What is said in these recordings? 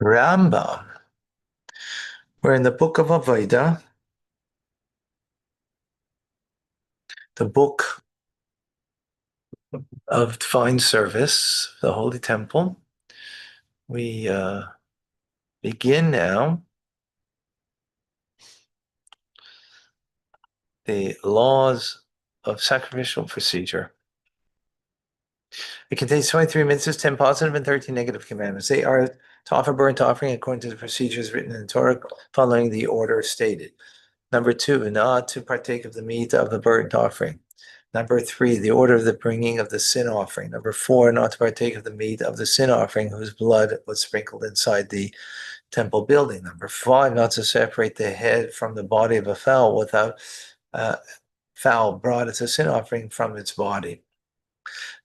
Rambam. We're in the book of Avodah, the book of divine service, the Holy Temple. We begin now the laws of sacrificial procedure. It contains 23 mitzvahs, 10 positive and 13 negative commandments. They are to offer burnt offering according to the procedures written in the Torah, following the order stated. Number 2, not to partake of the meat of the burnt offering. Number 3, the order of the bringing of the sin offering. Number 4, not to partake of the meat of the sin offering whose blood was sprinkled inside the temple building. Number 5, not to separate the head from the body of a fowl without fowl brought as a sin offering from its body.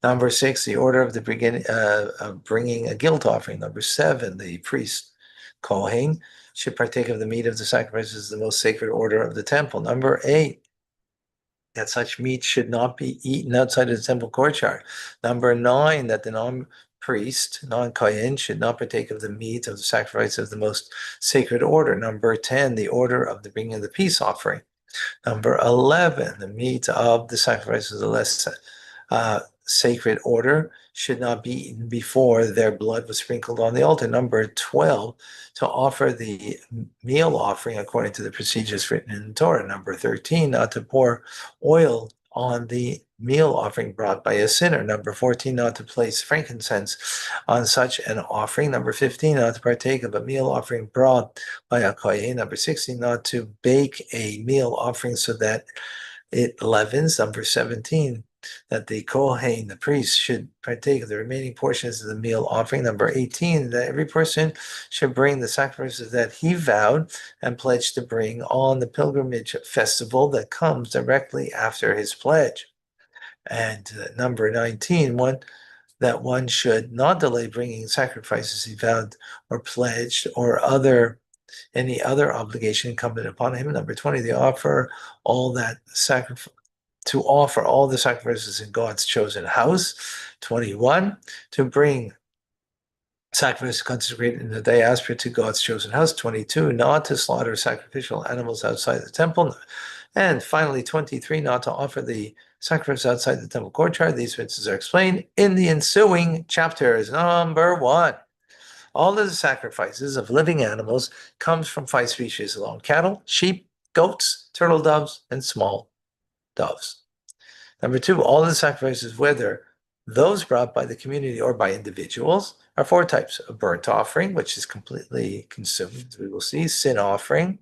Number 6, the order of the of bringing a guilt offering. Number 7, the priest, Kohen, should partake of the meat of the sacrifices, the most sacred order of the temple. Number 8, that such meat should not be eaten outside of the temple courtyard. Number 9, that the non-priest, non-kohen, should not partake of the meat of the sacrifice of the most sacred order. Number 10, the order of the bringing of the peace offering. Number 11, the meat of the sacrifice of the less sacred order should not be eaten before their blood was sprinkled on the altar. Number 12, to offer the meal offering according to the procedures written in the Torah. Number 13, not to pour oil on the meal offering brought by a sinner. Number 14, not to place frankincense on such an offering. Number 15, not to partake of a meal offering brought by a kohen. Number 16, not to bake a meal offering so that it leavens. Number 17, that the Kohen, the priest, should partake of the remaining portions of the meal offering. Number 18, that every person should bring the sacrifices that he vowed and pledged to bring on the pilgrimage festival that comes directly after his pledge. And number 19, that one should not delay bringing sacrifices he vowed or pledged or any other obligation incumbent upon him. Number 20, to offer all the sacrifices in God's chosen house. 21, to bring sacrifices consecrated in the diaspora to God's chosen house. 22, not to slaughter sacrificial animals outside the temple. And finally, 23, not to offer the sacrifice outside the temple courtyard. These mitzvahs are explained in the ensuing chapters. Number 1, all of the sacrifices of living animals comes from 5 species alone: cattle, sheep, goats, turtle doves, and small doves. Number 2, all of the sacrifices, whether those brought by the community or by individuals, are 4 types: a burnt offering, which is completely consumed, as we will see; sin offering,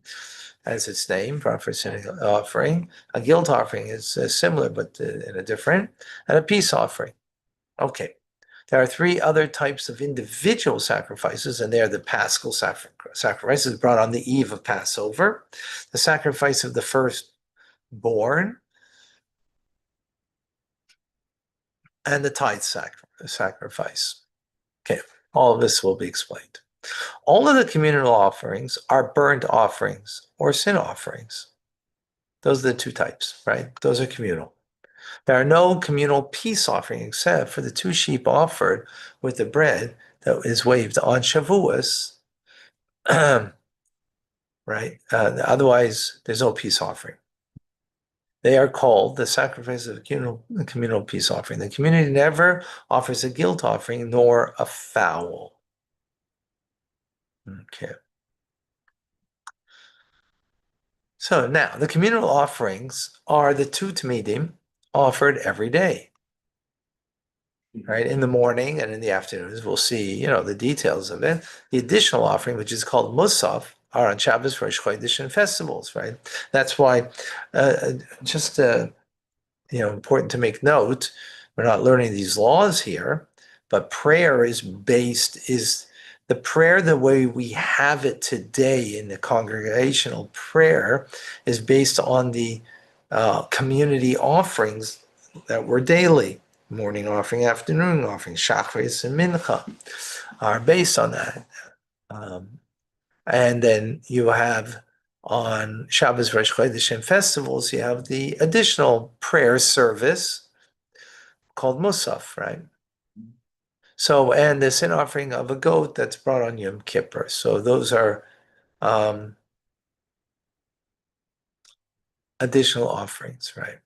as its name, brought for sin offering; a guilt offering is similar but in a different; and a peace offering. Okay. There are 3 other types of individual sacrifices, and they are the paschal sacrifices brought on the eve of Passover, the sacrifice of the firstborn, and the tithe sacrifice. Okay, all of this will be explained. All of the communal offerings are burnt offerings or sin offerings. Those are the 2 types, right? Those are communal. There are no communal peace offerings except for the 2 sheep offered with the bread that is waved on Shavuos, right? Otherwise, there's no peace offering. They are called the sacrifice of the communal peace offering. The community never offers a guilt offering nor a fowl. Okay. So now, the communal offerings are the 2 tamidim offered every day, right? In the morning and in the afternoons. We'll see, the details of it. The additional offering, which is called musaf, are on Shabbos, Rosh Chodesh, and festivals, right? That's why, just important to make note, we're not learning these laws here, but prayer is the prayer the way we have it today in the congregational prayer is based on the community offerings that were daily. Morning offering, afternoon offering, Shachris and Mincha are based on that. And then you have on Shabbos, Rosh Chodesh, and festivals, you have the additional prayer service called Musaf, right? So, and the sin offering of a goat that's brought on Yom Kippur. So those are additional offerings, right?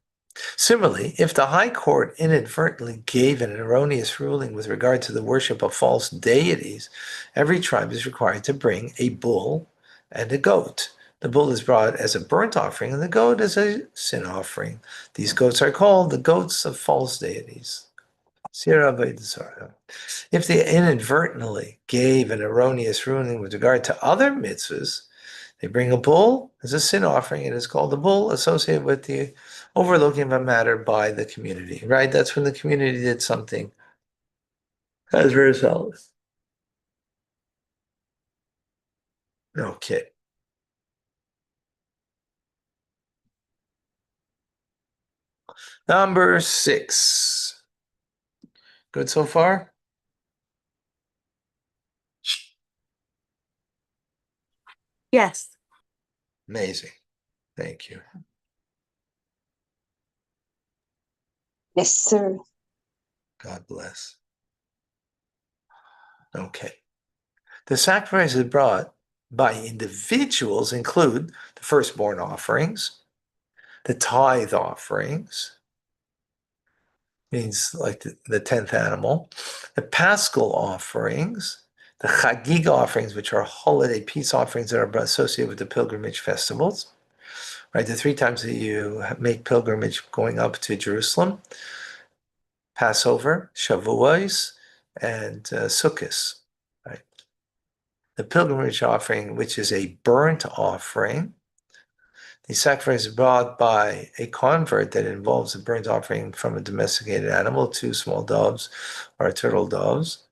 Similarly, if the High Court inadvertently gave an erroneous ruling with regard to the worship of false deities, every tribe is required to bring a bull and a goat. The bull is brought as a burnt offering, and the goat as a sin offering. These goats are called the goats of false deities. If they inadvertently gave an erroneous ruling with regard to other mitzvahs, they bring a bull as a sin offering. It is called a bull associated with the overlooking of a matter by the community, right? That's when the community did something as a result. Okay. Number 6. Good so far? Yes. Amazing. Thank you. Yes, sir. God bless. Okay. The sacrifices brought by individuals include the firstborn offerings, the tithe offerings, means like the 10th animal, the paschal offerings, the chagig offerings, which are holiday peace offerings that are associated with the pilgrimage festivals, right? The 3 times that you make pilgrimage going up to Jerusalem, Passover, Shavuos, and Sukkot, right? The pilgrimage offering, which is a burnt offering, the sacrifice is brought by a convert that involves a burnt offering from a domesticated animal, 2 small doves or turtle doves.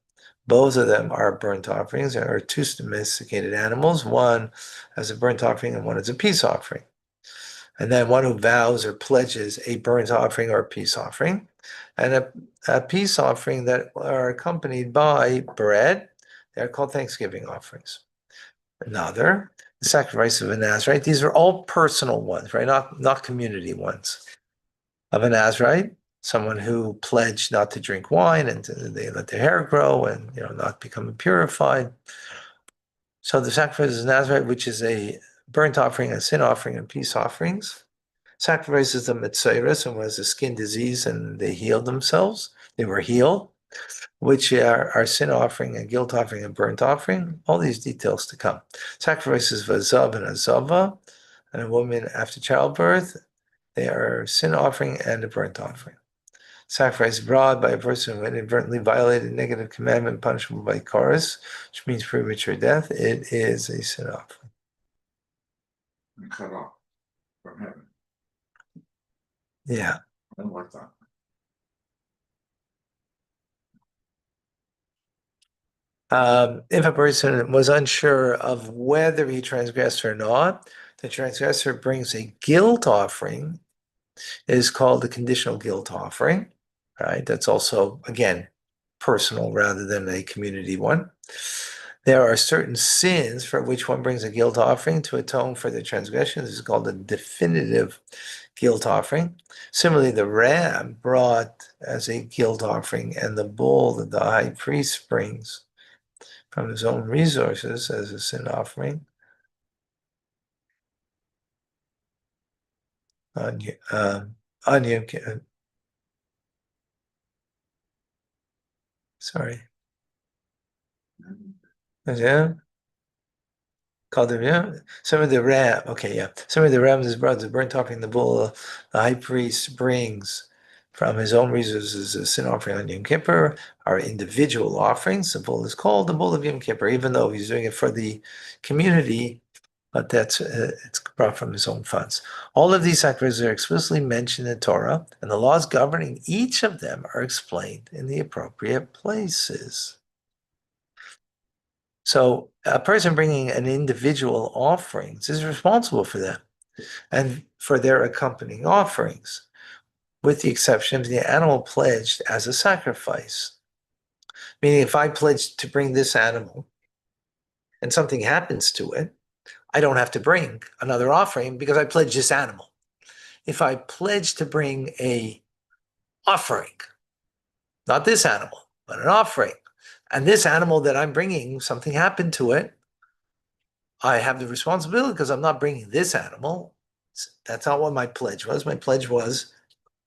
Both of them are burnt offerings. There are 2 domesticated animals, one as a burnt offering and one as a peace offering. And then one who vows or pledges a burnt offering or a peace offering, and a peace offering that are accompanied by bread. They're called Thanksgiving offerings. Another, the sacrifice of a Nazarite. These are all personal ones, right? Not community ones. Of a Nazarite, someone who pledged not to drink wine and they let their hair grow and not become purified. So the sacrifice of Nazarite, which is a burnt offering, a sin offering, and peace offerings. Sacrifices of Mitziris, and was a skin disease, and they healed themselves. They were healed, which are sin offering and guilt offering and burnt offering. All these details to come. Sacrifices of Azav and Azava, and a woman after childbirth. They are sin offering and a burnt offering. Sacrifice brought by a person who inadvertently violated a negative commandment punishable by chorus, which means premature death. It is a sin offering. And cut off from heaven. Yeah. I don't like that. If a person was unsure of whether he transgressed or not, the transgressor brings a guilt offering. It is called the conditional guilt offering, right? That's also, again, personal rather than a community one. There are certain sins for which one brings a guilt offering to atone for the transgression. This is called a definitive guilt offering. Similarly, the ram brought as a guilt offering, and the bull that the high priest brings from his own resources as a sin offering. Sorry. Yeah. Called them, yeah. Some of the ram, okay, yeah. Some of the rams is brought the burnt offering the bull the high priest brings from his own resources a sin offering on Yom Kippur are individual offerings. The bull is called the bull of Yom Kippur, even though he's doing it for the community, but that's it's brought from his own funds. All of these sacrifices are explicitly mentioned in Torah, and the laws governing each of them are explained in the appropriate places. So a person bringing an individual offerings is responsible for them and for their accompanying offerings, with the exception of the animal pledged as a sacrifice. Meaning, if I pledge to bring this animal and something happens to it, I don't have to bring another offering because I pledged this animal. If I pledge to bring a offering, not this animal, but an offering, And this animal that I'm bringing, something happened to it. I have the responsibility because I'm not bringing this animal. That's not what my pledge was. My pledge was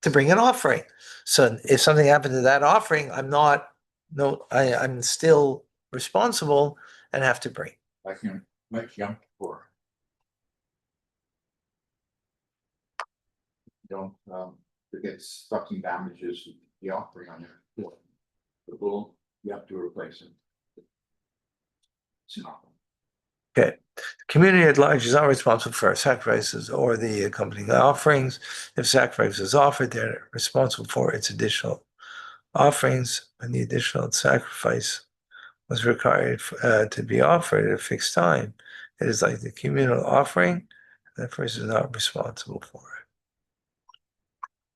to bring an offering. So if something happened to that offering, I'm still responsible and have to bring. Like you make Yom Kippur. Don't get stuck in damages, the offering on your the bull, you have to replace it. It's not. Okay. The community at large is not responsible for sacrifices or the accompanying offerings. If sacrifice is offered, they're responsible for its additional offerings. When the additional sacrifice was required to be offered at a fixed time, it is like the communal offering, and the person is not responsible for it.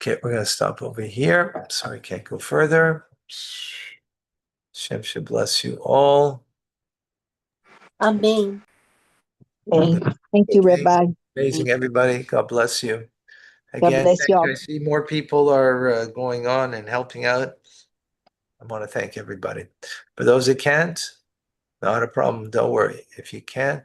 Okay, we're going to stop over here. Sorry, can't go further. Shem should bless you all. Amen. Thank you, Rabbi. Amazing, everybody. God bless you. God Again, bless thank y'all. you. I see more people are going on and helping out. I want to thank everybody. For those that can't, not a problem. Don't worry. If you can't,